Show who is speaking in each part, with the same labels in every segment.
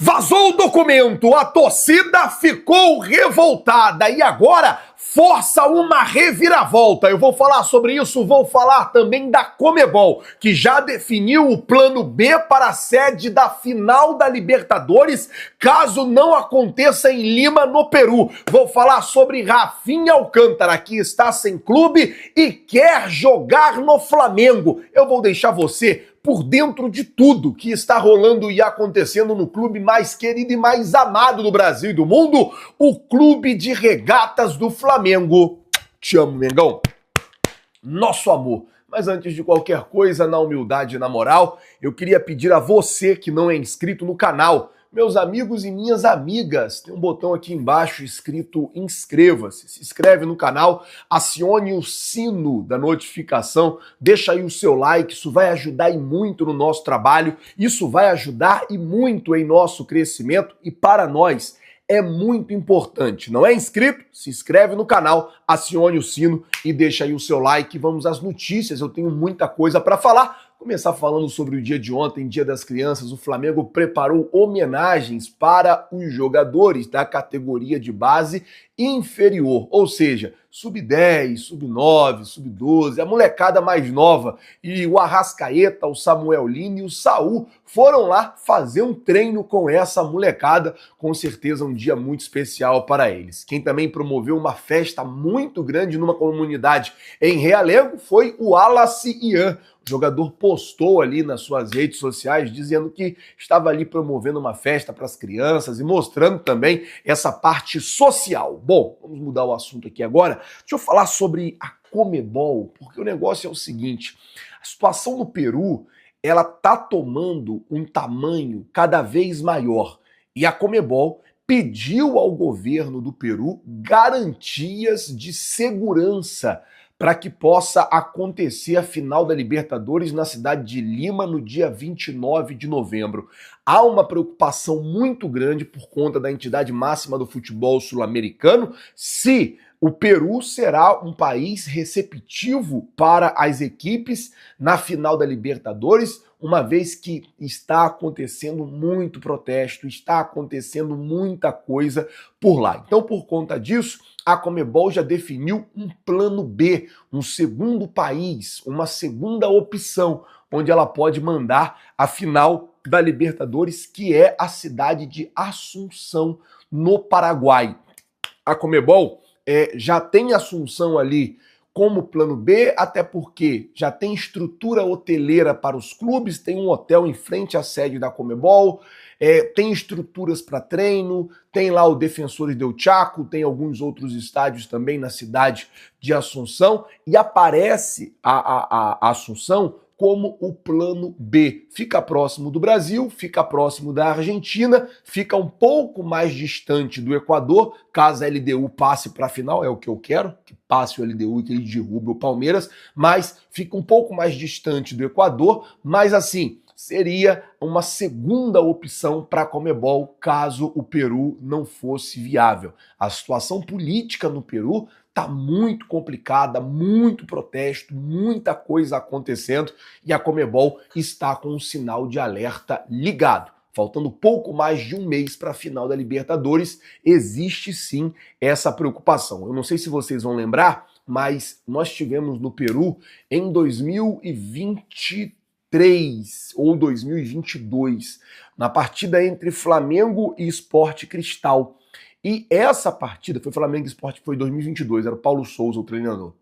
Speaker 1: Vazou o documento, a torcida ficou revoltada e agora força uma reviravolta. Eu vou falar sobre isso, vou falar também da Conmebol, que já definiu o plano B para a sede da final da Libertadores, caso não aconteça em Lima, no Peru. Vou falar sobre Rafinha Alcântara, que está sem clube e quer jogar no Flamengo. Eu vou deixar você por dentro de tudo que está rolando e acontecendo no clube mais querido e mais amado do Brasil e do mundo, o Clube de Regatas do Flamengo. Te amo, Mengão. Nosso amor. Mas antes de qualquer coisa, na humildade e na moral, eu queria pedir a você que não é inscrito no canal, meus amigos e minhas amigas, tem um botão aqui embaixo escrito inscreva-se. Se inscreve no canal, acione o sino da notificação, deixa aí o seu like, isso vai ajudar e muito no nosso trabalho, isso vai ajudar e muito em nosso crescimento e para nós é muito importante. Não é inscrito? Se inscreve no canal, acione o sino e deixa aí o seu like. Vamos às notícias, eu tenho muita coisa para falar. Começar falando sobre o dia de ontem, Dia das Crianças. O Flamengo preparou homenagens para os jogadores da categoria de base inferior, ou seja, sub-10, sub-9, sub-12, a molecada mais nova. E o Arrascaeta, o Samuel Lino e o Saul foram lá fazer um treino com essa molecada. Com certeza um dia muito especial para eles. Quem também promoveu uma festa muito grande numa comunidade em Realengo foi o Wallace Ian. O jogador postou ali nas suas redes sociais dizendo que estava ali promovendo uma festa para as crianças e mostrando também essa parte social. Bom, vamos mudar o assunto aqui agora. Deixa eu falar sobre a Conmebol, porque o negócio é o seguinte, a situação no Peru, ela tá tomando um tamanho cada vez maior e a Conmebol pediu ao governo do Peru garantias de segurança para que possa acontecer a final da Libertadores na cidade de Lima no dia 29 de novembro. Há uma preocupação muito grande por conta da entidade máxima do futebol sul-americano se o Peru será um país receptivo para as equipes na final da Libertadores, uma vez que está acontecendo muito protesto, está acontecendo muita coisa por lá. Então, por conta disso, a Conmebol já definiu um plano B, um segundo país, uma segunda opção, onde ela pode mandar a final da Libertadores, que é a cidade de Assunção, no Paraguai. A Conmebol já tem Assunção ali como plano B, até porque já tem estrutura hoteleira para os clubes, tem um hotel em frente à sede da Conmebol, tem estruturas para treino, tem lá o Defensores del Chaco, tem alguns outros estádios também na cidade de Assunção, e aparece a Assunção como o plano B. Fica próximo do Brasil, fica próximo da Argentina, fica um pouco mais distante do Equador, caso a LDU passe para a final, é o que eu quero, que passe o LDU e que ele derrube o Palmeiras, mas fica um pouco mais distante do Equador, mas assim, seria uma segunda opção para a Conmebol caso o Peru não fosse viável. A situação política no Peru está muito complicada, muito protesto, muita coisa acontecendo e a Conmebol está com um sinal de alerta ligado. Faltando pouco mais de um mês para a final da Libertadores, existe sim essa preocupação. Eu não sei se vocês vão lembrar, mas nós tivemos no Peru em 2023 ou 2022, na partida entre Flamengo e Sport Cristal. E essa partida, foi Flamengo e Sport, foi 2022, era o Paulo Souza o treinador.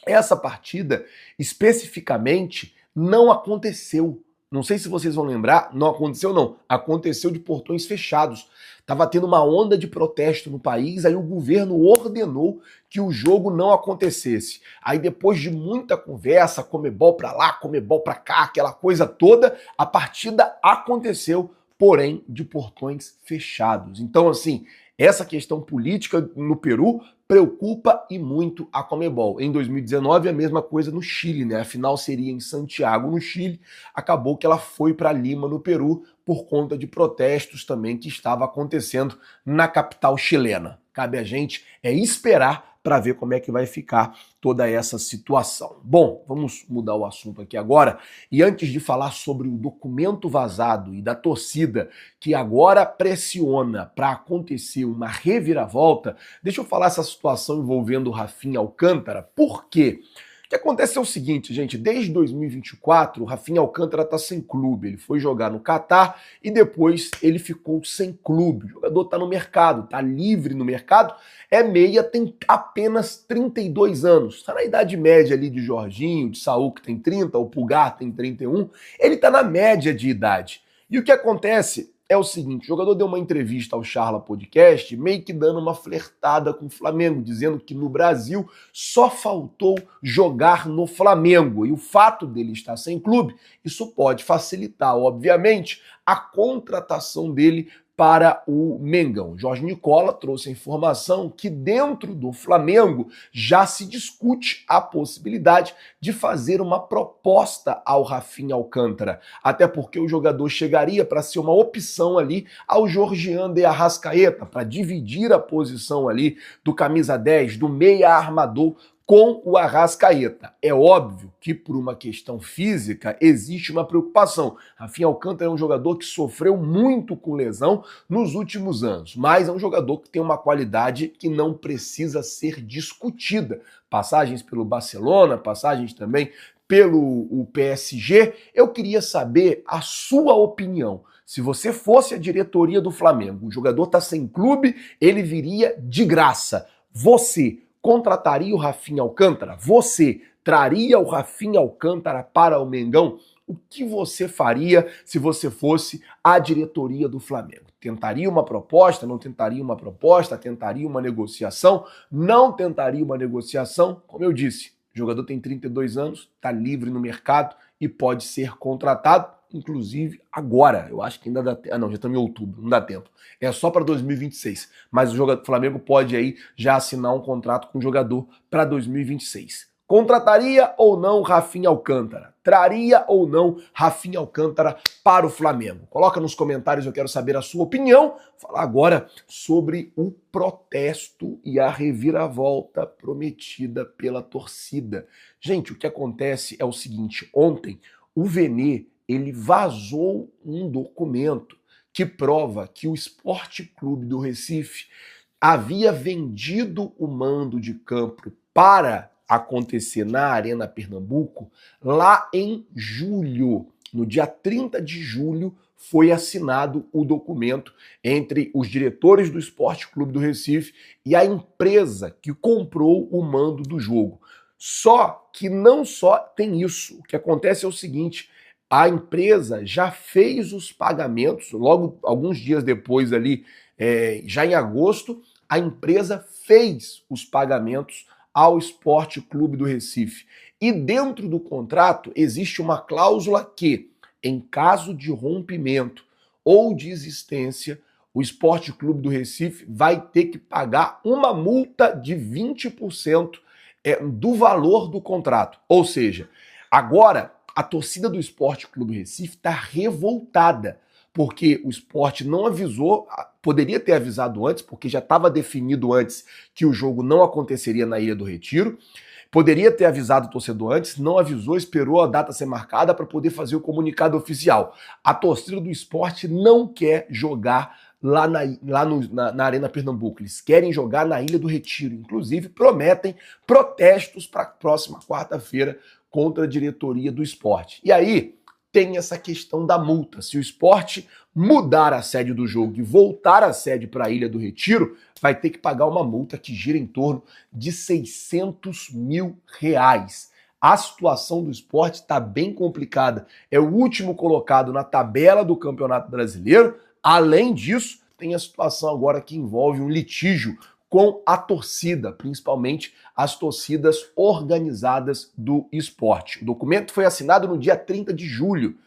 Speaker 1: Essa partida, especificamente, não aconteceu. Não sei se vocês vão lembrar, não aconteceu não, aconteceu de portões fechados. Estava tendo uma onda de protesto no país, aí o governo ordenou que o jogo não acontecesse. Aí depois de muita conversa, Conmebol pra lá, Conmebol pra cá, aquela coisa toda, a partida aconteceu, porém de portões fechados. Então assim, essa questão política no Peru preocupa e muito a Conmebol. Em 2019, a mesma coisa no Chile, né? A final seria em Santiago, no Chile. Acabou que ela foi para Lima, no Peru, por conta de protestos também que estava acontecendo na capital chilena. Cabe a gente esperar para ver como é que vai ficar toda essa situação. Bom, vamos mudar o assunto aqui agora. E antes de falar sobre o documento vazado e da torcida que agora pressiona para acontecer uma reviravolta, deixa eu falar essa situação envolvendo o Rafinha Alcântara. Por quê? O que acontece é o seguinte, gente, desde 2024 o Rafinha Alcântara está sem clube, ele foi jogar no Catar e depois ele ficou sem clube. O jogador está no mercado, está livre no mercado, é meia, tem apenas 32 anos, está na idade média ali de Jorginho, de Saúl que tem 30, o Pulgar tem 31, ele está na média de idade. E o que acontece é o seguinte, o jogador deu uma entrevista ao Charla Podcast, meio que dando uma flertada com o Flamengo, dizendo que no Brasil só faltou jogar no Flamengo. E o fato dele estar sem clube, isso pode facilitar, obviamente, a contratação dele para o Mengão. Jorge Nicola trouxe a informação que dentro do Flamengo já se discute a possibilidade de fazer uma proposta ao Rafinha Alcântara, até porque o jogador chegaria para ser uma opção ali ao Georgian de Arrascaeta, para dividir a posição ali do camisa 10, do meia armador, com o Arrascaeta. É óbvio que por uma questão física existe uma preocupação. Rafinha Alcântara é um jogador que sofreu muito com lesão nos últimos anos, mas é um jogador que tem uma qualidade que não precisa ser discutida. Passagens pelo Barcelona, passagens também pelo PSG. Eu queria saber a sua opinião. Se você fosse a diretoria do Flamengo, o jogador está sem clube, ele viria de graça. Você contrataria o Rafinha Alcântara? Você traria o Rafinha Alcântara para o Mengão? O que você faria se você fosse a diretoria do Flamengo? Tentaria uma proposta? Não tentaria uma proposta? Tentaria uma negociação? Não tentaria uma negociação? Como eu disse, o jogador tem 32 anos, está livre no mercado e pode ser contratado, inclusive agora. Eu acho que ainda dá tempo. Ah, não, já estamos em outubro, não dá tempo. É só para 2026. Mas o Flamengo pode aí já assinar um contrato com o jogador para 2026. Contrataria ou não Rafinha Alcântara? Traria ou não Rafinha Alcântara para o Flamengo? Coloca nos comentários, eu quero saber a sua opinião. Vou falar agora sobre o protesto e a reviravolta prometida pela torcida. Gente, o que acontece é o seguinte, ontem o Vene, ele vazou um documento que prova que o Sport Clube do Recife havia vendido o mando de campo para acontecer na Arena Pernambuco lá em julho. No dia 30 de julho foi assinado o documento entre os diretores do Sport Clube do Recife e a empresa que comprou o mando do jogo. Só que não só tem isso. O que acontece é o seguinte, a empresa já fez os pagamentos, logo alguns dias depois ali, já em agosto, a empresa fez os pagamentos ao Sport Clube do Recife. E dentro do contrato existe uma cláusula que, em caso de rompimento ou desistência, o Sport Clube do Recife vai ter que pagar uma multa de 20% do valor do contrato. Ou seja, agora a torcida do Sport Clube do Recife está revoltada, porque o Sport não avisou, poderia ter avisado antes, porque já estava definido antes que o jogo não aconteceria na Ilha do Retiro, poderia ter avisado o torcedor antes, não avisou, esperou a data ser marcada para poder fazer o comunicado oficial. A torcida do Sport não quer jogar lá na Arena Pernambuco, eles querem jogar na Ilha do Retiro, inclusive prometem protestos para a próxima quarta-feira contra a diretoria do Sport. E aí tem essa questão da multa. Se o Sport mudar a sede do jogo e voltar a sede para a Ilha do Retiro, vai ter que pagar uma multa que gira em torno de R$600 mil. A situação do Sport está bem complicada. É o último colocado na tabela do Campeonato Brasileiro. Além disso, tem a situação agora que envolve um litígio com a torcida, principalmente as torcidas organizadas do esporte. O documento foi assinado no dia 30 de julho.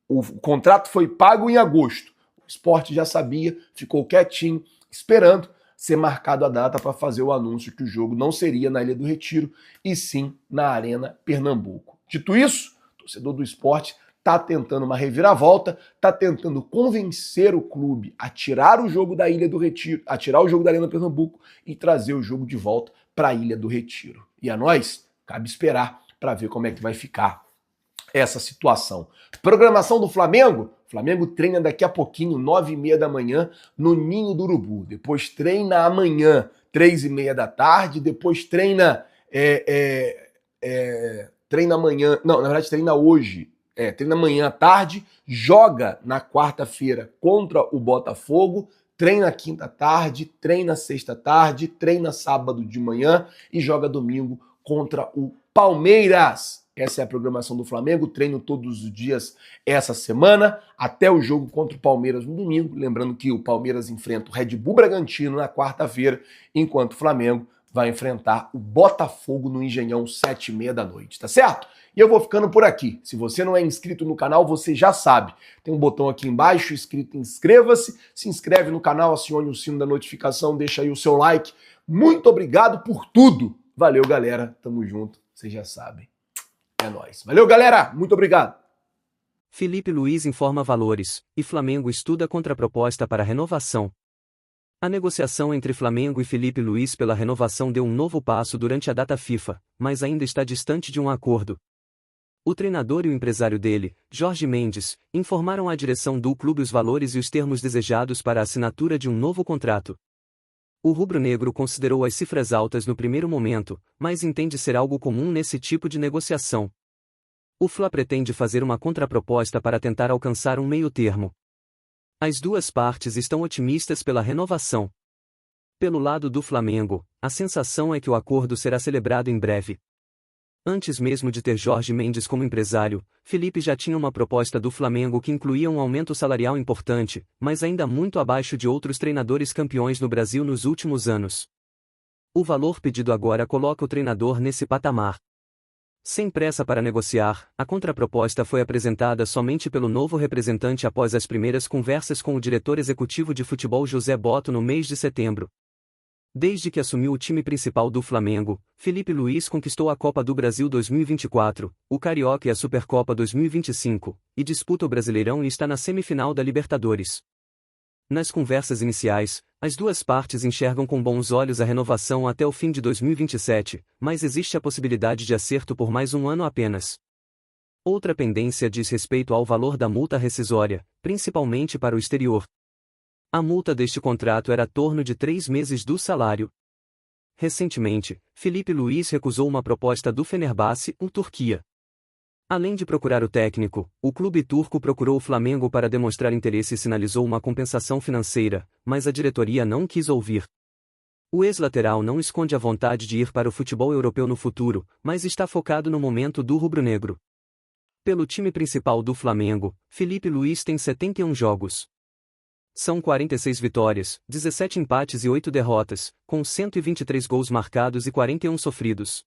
Speaker 1: O contrato foi pago em agosto. O esporte já sabia, ficou quietinho, esperando ser marcado a data para fazer o anúncio que o jogo não seria na Ilha do Retiro, e sim na Arena Pernambuco. Dito isso, o torcedor do esporte tá tentando uma reviravolta, tá tentando convencer o clube a tirar o jogo da Ilha do Retiro, a tirar o jogo da Arena Pernambuco e trazer o jogo de volta para a Ilha do Retiro. E a nós, cabe esperar para ver como é que vai ficar essa situação. Programação do Flamengo? O Flamengo treina daqui a pouquinho, 9h30 da manhã, no Ninho do Urubu. Depois treina amanhã, 3h30 da tarde. Depois treina... treina amanhã... Não, na verdade treina hoje. Treina amanhã à tarde. Joga na quarta-feira contra o Botafogo. Treina quinta à tarde. Treina sexta à tarde. Treina sábado de manhã. E joga domingo contra o Palmeiras. Essa é a programação do Flamengo, treino todos os dias essa semana, até o jogo contra o Palmeiras no domingo. Lembrando que o Palmeiras enfrenta o Red Bull Bragantino na quarta-feira, enquanto o Flamengo vai enfrentar o Botafogo no Engenhão, 7h30 da noite, tá certo? E eu vou ficando por aqui. Se você não é inscrito no canal, você já sabe. Tem um botão aqui embaixo escrito inscreva-se. Se inscreve no canal, acione o sino da notificação, deixa aí o seu like. Muito obrigado por tudo. Valeu, galera. Tamo junto. Vocês já sabem. É nóis. Valeu, galera. Muito obrigado.
Speaker 2: Felipe Luiz informa valores, e Flamengo estuda contraproposta para renovação. A negociação entre Flamengo e Felipe Luiz pela renovação deu um novo passo durante a data FIFA, mas ainda está distante de um acordo. O treinador e o empresário dele, Jorge Mendes, informaram à direção do clube os valores e os termos desejados para a assinatura de um novo contrato. O rubro-negro considerou as cifras altas no primeiro momento, mas entende ser algo comum nesse tipo de negociação. O Fla pretende fazer uma contraproposta para tentar alcançar um meio-termo. As duas partes estão otimistas pela renovação. Pelo lado do Flamengo, a sensação é que o acordo será celebrado em breve. Antes mesmo de ter Jorge Mendes como empresário, Felipe já tinha uma proposta do Flamengo que incluía um aumento salarial importante, mas ainda muito abaixo de outros treinadores campeões no Brasil nos últimos anos. O valor pedido agora coloca o treinador nesse patamar. Sem pressa para negociar, a contraproposta foi apresentada somente pelo novo representante após as primeiras conversas com o diretor executivo de futebol José Botto no mês de setembro. Desde que assumiu o time principal do Flamengo, Felipe Luiz conquistou a Copa do Brasil 2024, o Carioca e a Supercopa 2025, e disputa o Brasileirão e está na semifinal da Libertadores. Nas conversas iniciais, as duas partes enxergam com bons olhos a renovação até o fim de 2027, mas existe a possibilidade de acerto por mais um ano apenas. Outra pendência diz respeito ao valor da multa rescisória, principalmente para o exterior. A multa deste contrato era torno de 3 meses do salário. Recentemente, Felipe Luiz recusou uma proposta do Fenerbahçe, Turquia. Além de procurar o técnico, o clube turco procurou o Flamengo para demonstrar interesse e sinalizou uma compensação financeira, mas a diretoria não quis ouvir. O ex-lateral não esconde a vontade de ir para o futebol europeu no futuro, mas está focado no momento do rubro-negro. Pelo time principal do Flamengo, Felipe Luiz tem 71 jogos. São 46 vitórias, 17 empates e 8 derrotas, com 123 gols marcados e 41 sofridos.